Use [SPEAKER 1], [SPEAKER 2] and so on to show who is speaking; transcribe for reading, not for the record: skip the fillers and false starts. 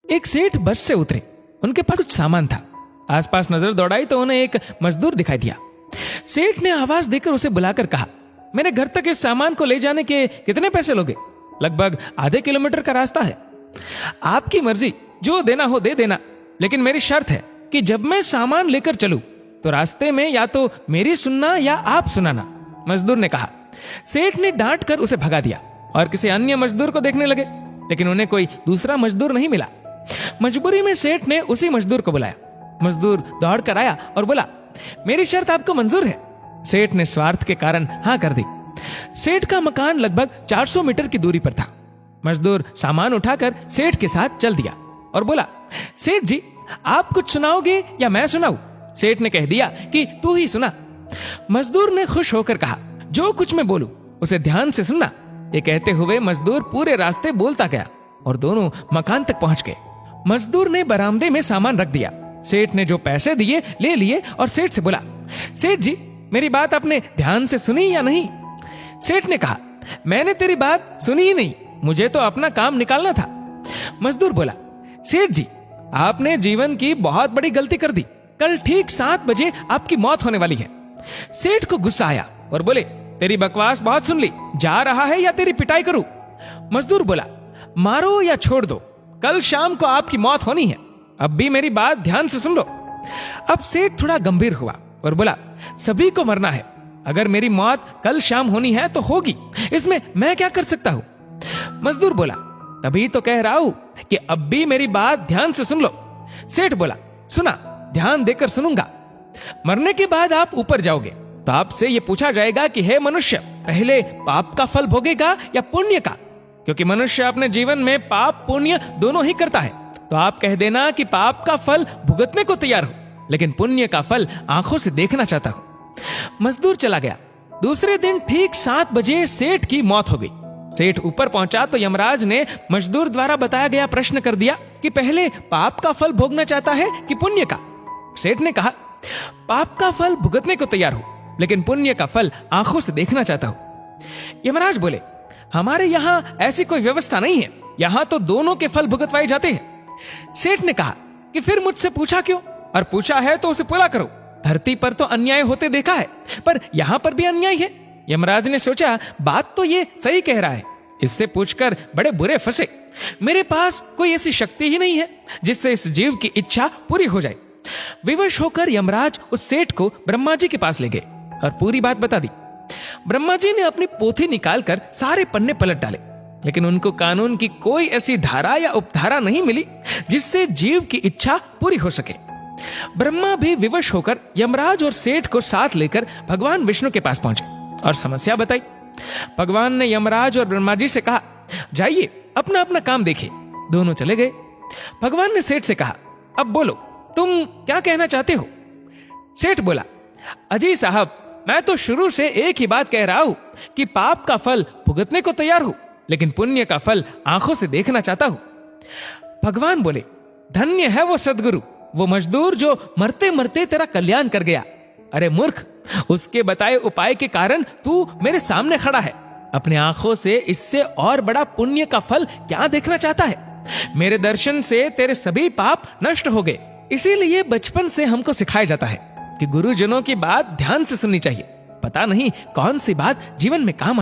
[SPEAKER 1] एक सेठ बस से उतरे। उनके पास कुछ सामान था। आसपास नजर दौड़ाई तो उन्हें एक मजदूर दिखाई दिया। सेठ ने आवाज देकर उसे बुलाकर कहा, मेरे घर तक इस सामान को ले जाने के कितने पैसे लोगे? लगभग आधे किलोमीटर का रास्ता है। आपकी मर्जी, जो देना हो दे देना, लेकिन मेरी शर्त है कि जब मैं सामान लेकर चलूं तो रास्ते में या तो मेरी सुनना या आप सुनाना। मजदूर ने कहा। सेठ ने डांट कर उसे भगा दिया और किसी अन्य मजदूर को देखने लगे, लेकिन उन्हें कोई दूसरा मजदूर नहीं मिला। मजबूरी में सेठ ने उसी मजदूर को बुलाया। मजदूर दौड़ कर आया और बोला, मेरी शर्त आपको मंजूर है? सेठ ने स्वार्थ के कारण हाँ कर दी। सेठ का मकान लगभग 400 मीटर की दूरी पर था। मजदूर सामान उठाकर सेठ के साथ चल दिया और बोला, सेठ जी, आप कुछ सुनाओगे या मैं सुनाऊं? सेठ ने कह दिया कि तू ही सुना। मजदूर ने खुश होकर कहा, जो कुछ मैं बोलूं उसे ध्यान से सुनना। ये कहते हुए मजदूर पूरे रास्ते बोलता गया और दोनों मकान तक पहुंच गए। मजदूर ने बरामदे में सामान रख दिया। सेठ ने जो पैसे दिए ले लिए और सेठ से बोला, सेठ जी, मेरी बात आपने ध्यान से सुनी या नहीं? सेठ ने कहा, मैंने तेरी बात सुनी ही नहीं, मुझे तो अपना काम निकालना था। मजदूर बोला, सेठ जी, आपने जीवन की बहुत बड़ी गलती कर दी। कल ठीक 7 बजे आपकी मौत होने वाली है। सेठ को गुस्सा आया और बोले, तेरी बकवास बहुत सुन ली, जा रहा है या तेरी पिटाई करूं? मजदूर बोला, मारो या छोड़ दो, कल शाम को आपकी मौत होनी है। अब भी मेरी बात ध्यान से सुन लो। अब सेठ थोड़ा गंभीर हुआ और बोला, सभी को मरना है। अगर मेरी मौत कल शाम होनी है तो होगी, इसमें मैं क्या कर सकता हूं? मजदूर बोला, तभी तो कह रहा हूं कि अब भी मेरी बात ध्यान से सुन लो। सेठ बोला, सुना, ध्यान देकर सुनूंगा। मरने के बाद आप ऊपर जाओगे तो आपसे यह पूछा जाएगा कि हे मनुष्य, पहले पाप का फल भोगेगा या पुण्य का? क्योंकि मनुष्य अपने जीवन में पाप पुण्य दोनों ही करता है। तो आप कह देना कि पाप का फल भुगतने को तैयार हूं, लेकिन पुण्य का फल आंखों से देखना चाहता हूं। मजदूर चला गया। दूसरे दिन ठीक 7 बजे सेठ की मौत हो गई। सेठ ऊपर पहुंचा तो यमराज ने मजदूर द्वारा बताया गया प्रश्न कर दिया कि पहले पाप का फल भोगना चाहता है कि पुण्य का? सेठ ने कहा, पाप का फल भुगतने को तैयार हूं, लेकिन पुण्य का फल आंखों से देखना चाहता हूं। यमराज बोले, हमारे यहां ऐसी कोई व्यवस्था नहीं है, यहां तो दोनों के फल भुगतवाए जाते हैं। सेठ ने कहा कि फिर मुझसे पूछा क्यों? और पूछा है तो उसे पूरा करो। धरती पर तो अन्याय होते देखा है, पर यहां पर भी अन्याय है। यमराज ने सोचा, बात तो ये सही कह रहा है, इससे पूछकर बड़े बुरे फंसे। मेरे पास कोई ऐसी शक्ति ही नहीं है जिससे इस जीव की इच्छा पूरी हो जाए। विवश होकर यमराज उस सेठ को ब्रह्मा जी के पास ले गए और पूरी बात बता दी। ब्रह्मा जी ने अपनी पोथी निकालकर सारे पन्ने पलट डाले, लेकिन उनको कानून की कोई ऐसी धारा या उपधारा नहीं मिली जिससे जीव की इच्छा पूरी हो सके। ब्रह्मा भी विवश होकर यमराज और सेठ को साथ लेकर भगवान विष्णु के पास पहुंचे और समस्या बताई। भगवान ने यमराज और ब्रह्मा जी से कहा, जाइए अपना अपना काम देखिए। दोनों चले गए। भगवान ने सेठ से कहा, अब बोलो, तुम क्या कहना चाहते हो? सेठ बोला, अजी साहब, मैं तो शुरू से एक ही बात कह रहा हूं कि पाप का फल भुगतने को तैयार हूं, लेकिन पुण्य का फल आंखों से देखना चाहता हूं। भगवान बोले, धन्य है वो सदगुरु, वो मजदूर जो मरते मरते तेरा कल्याण कर गया। अरे मूर्ख, उसके बताए उपाय के कारण तू मेरे सामने खड़ा है। अपने आंखों से इससे और बड़ा पुण्य का फल क्या देखना चाहता है? मेरे दर्शन से तेरे सभी पाप नष्ट हो गए। इसीलिए बचपन से हमको सिखाया जाता है कि गुरुजनों की बात ध्यान से सुननी चाहिए। पता नहीं कौन सी बात जीवन में काम